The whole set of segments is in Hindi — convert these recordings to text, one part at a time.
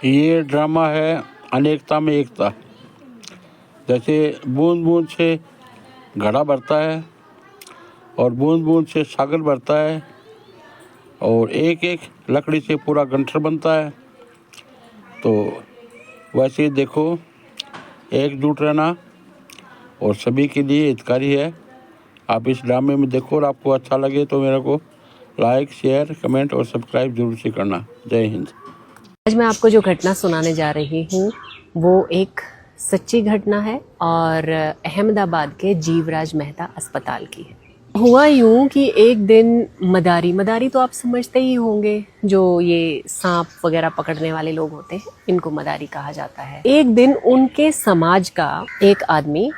ये ड्रामा है अनेकता में एकता। जैसे बूंद बूंद से घड़ा भरता है और बूंद बूंद से सागर भरता है और एक एक लकड़ी से पूरा गंठर बनता है। तो वैसे ही देखो, एकजुट रहना और सभी के लिए हितकारी है। आप इस ड्रामे में देखो और आपको अच्छा लगे तो मेरे को लाइक, शेयर, कमेंट और सब्सक्राइब जरूर से करना। जय हिंद। आज मैं आपको जो घटना सुनाने जा रही हूँ वो एक सच्ची घटना है और अहमदाबाद के जीवराज मेहता अस्पताल की है। हुआ यूं कि एक दिन मदारी तो आप समझते ही होंगे, जो ये सांप वगैरह पकड़ने वाले लोग होते हैं, इनको मदारी कहा जाता है। एक दिन उनके समाज का एक आदमी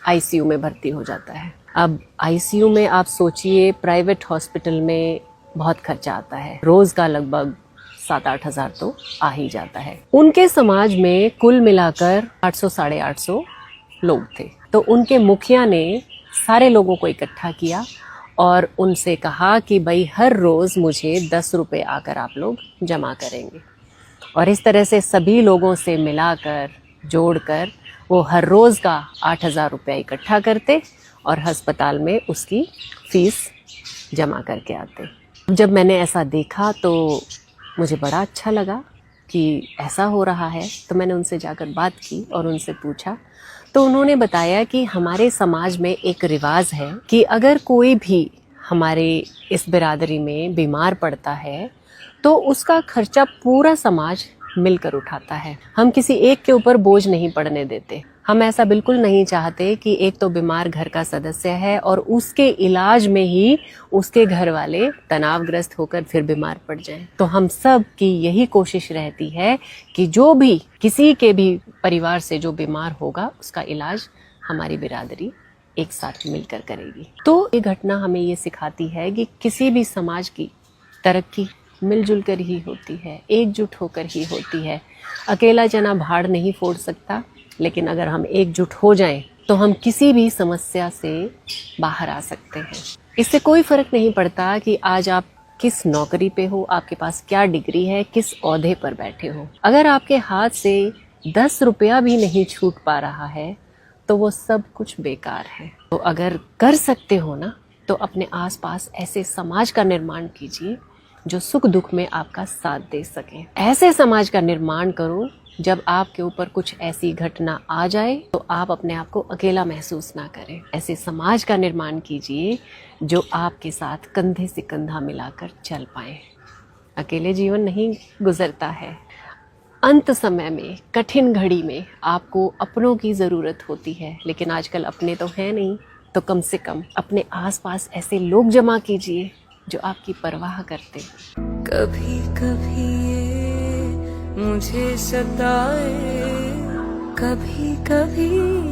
आईसीयू में भर्ती हो जाता है। अब आईसीयू में आप सोचिए, प्राइवेट हॉस्पिटल में बहुत खर्चा आता है, रोज का लगभग 7-8 हज़ार तो आ ही जाता है। उनके समाज में कुल मिलाकर 800-850 लोग थे। तो उनके मुखिया ने सारे लोगों को इकट्ठा किया और उनसे कहा कि भाई हर रोज मुझे 10 रुपए आकर आप लोग जमा करेंगे। और इस तरह से सभी लोगों से मिलाकर जोड़कर वो हर रोज का 8,000 रुपया इकट्ठा करते और अस्पताल में उसकी फीस जमा करके आते। जब मैंने ऐसा देखा तो मुझे बड़ा अच्छा लगा कि ऐसा हो रहा है। तो मैंने उनसे जाकर बात की और उनसे पूछा, तो उन्होंने बताया कि हमारे समाज में एक रिवाज है कि अगर कोई भी हमारे इस बिरादरी में बीमार पड़ता है तो उसका खर्चा पूरा समाज मिलकर उठाता है। हम किसी एक के ऊपर बोझ नहीं पड़ने देते। हम ऐसा बिल्कुल नहीं चाहते कि एक तो बीमार घर का सदस्य है और उसके इलाज में ही उसके घर वाले तनावग्रस्त होकर फिर बीमार पड़ जाएं। तो हम सब की यही कोशिश रहती है कि जो भी किसी के भी परिवार से जो बीमार होगा उसका इलाज हमारी बिरादरी एक साथ मिलकर करेगी। तो ये घटना हमें ये सिखाती है कि किसी भी समाज की तरक्की मिलजुल कर ही होती है, एकजुट होकर ही होती है। अकेला जना भाड़ नहीं फोड़ सकता, लेकिन अगर हम एकजुट हो जाएं तो हम किसी भी समस्या से बाहर आ सकते हैं। इससे कोई फर्क नहीं पड़ता कि आज आप किस नौकरी पे हो, आपके पास क्या डिग्री है, किस ओहदे पर बैठे हो। अगर आपके हाथ से 10 रुपया भी नहीं छूट पा रहा है तो वो सब कुछ बेकार है। तो अगर कर सकते हो ना, तो अपने आसपास ऐसे समाज का निर्माण कीजिए जो सुख दुख में आपका साथ दे सके। ऐसे समाज का निर्माण करो जब आपके ऊपर कुछ ऐसी घटना आ जाए तो आप अपने आप को अकेला महसूस ना करें। ऐसे समाज का निर्माण कीजिए जो आपके साथ कंधे से कंधा मिलाकर चल पाए। अकेले जीवन नहीं गुजरता है। अंत समय में, कठिन घड़ी में आपको अपनों की ज़रूरत होती है, लेकिन आजकल अपने तो हैं नहीं। तो कम से कम अपने आसपास ऐसे लोग जमा कीजिए जो आपकी परवाह करते। कभी कभी ये मुझे सताए, कभी कभी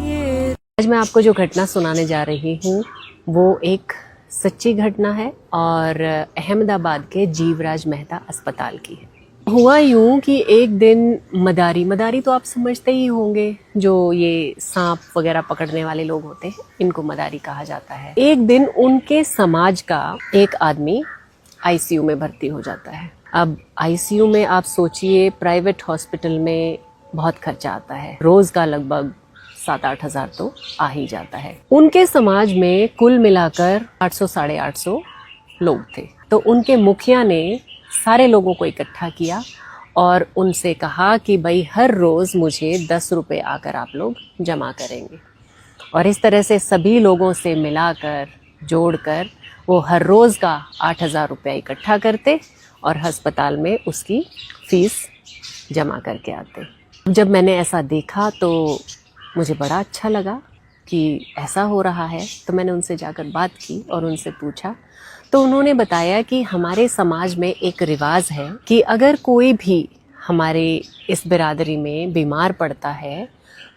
ये। आज मैं आपको जो घटना सुनाने जा रही हूँ वो एक सच्ची घटना है और अहमदाबाद के जीवराज मेहता अस्पताल की है। हुआ यूं कि एक दिन मदारी तो आप समझते ही होंगे, जो ये सांप वगैरह पकड़ने वाले लोग होते हैं, इनको मदारी कहा जाता है। एक दिन उनके समाज का एक आदमी आईसीयू में भर्ती हो जाता है। अब आईसीयू में आप सोचिए, प्राइवेट हॉस्पिटल में बहुत खर्चा आता है, रोज का लगभग 7-8 हज़ार तो आ ही जाता है। उनके समाज में कुल मिलाकर 800-850 लोग थे। तो उनके मुखिया ने सारे लोगों को इकट्ठा किया और उनसे कहा कि भाई हर रोज मुझे 10 रुपए आकर आप लोग जमा करेंगे। और इस तरह से सभी लोगों से मिलाकर जोड़कर वो हर रोज का 8,000 रुपया इकट्ठा करते और अस्पताल में उसकी फीस जमा करके आते। जब मैंने ऐसा देखा तो मुझे बड़ा अच्छा लगा कि ऐसा हो रहा है। तो मैंने उनसे जाकर बात की और उनसे पूछा, तो उन्होंने बताया कि हमारे समाज में एक रिवाज है कि अगर कोई भी हमारे इस बिरादरी में बीमार पड़ता है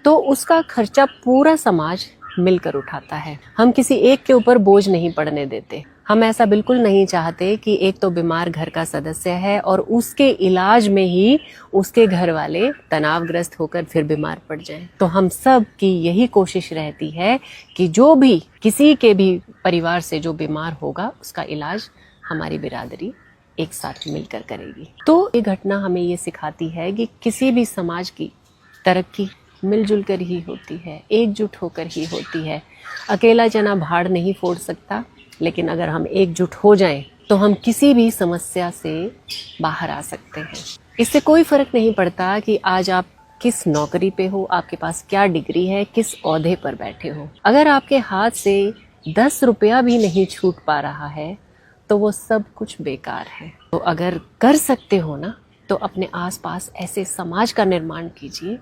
तो उसका खर्चा पूरा समाज मिलकर उठाता है। हम किसी एक के ऊपर बोझ नहीं पड़ने देते। हम ऐसा बिल्कुल नहीं चाहते कि एक तो बीमार घर का सदस्य है और उसके इलाज में ही उसके घर वाले तनावग्रस्त होकर फिर बीमार पड़ जाएं। तो हम सब की यही कोशिश रहती है कि जो भी किसी के भी परिवार से जो बीमार होगा उसका इलाज हमारी बिरादरी एक साथ मिलकर करेगी। तो ये घटना हमें ये सिखाती है कि किसी भी समाज की तरक्की मिलजुल कर ही होती है, एकजुट होकर ही होती है। अकेला जना भाड़ नहीं फोड़ सकता, लेकिन अगर हम एकजुट हो जाएं तो हम किसी भी समस्या से बाहर आ सकते हैं। इससे कोई फर्क नहीं पड़ता कि आज आप किस नौकरी पे हो, आपके पास क्या डिग्री है, किस ओहदे पर बैठे हो। अगर आपके हाथ से 10 रुपया भी नहीं छूट पा रहा है तो वो सब कुछ बेकार है। तो अगर कर सकते हो ना, तो अपने आसपास ऐसे समाज का निर्माण कीजिए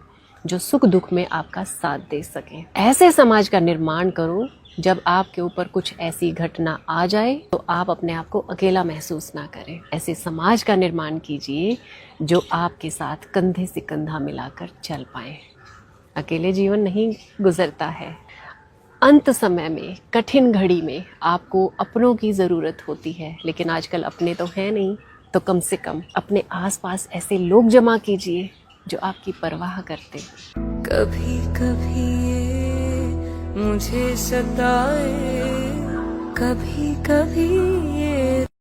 जो सुख दुख में आपका साथ दे सके। ऐसे समाज का निर्माण करो जब आपके ऊपर कुछ ऐसी घटना आ जाए तो आप अपने आप को अकेला महसूस ना करें। ऐसे समाज का निर्माण कीजिए जो आपके साथ कंधे से कंधा मिलाकर चल पाए। अकेले जीवन नहीं गुजरता है। अंत समय में, कठिन घड़ी में आपको अपनों की ज़रूरत होती है, लेकिन आजकल अपने तो हैं नहीं, तो कम से कम अपने आसपास ऐसे लोग जमा कीजिए जो आपकी परवाह करते। कभी कभी ये मुझे सताए, कभी कभी ये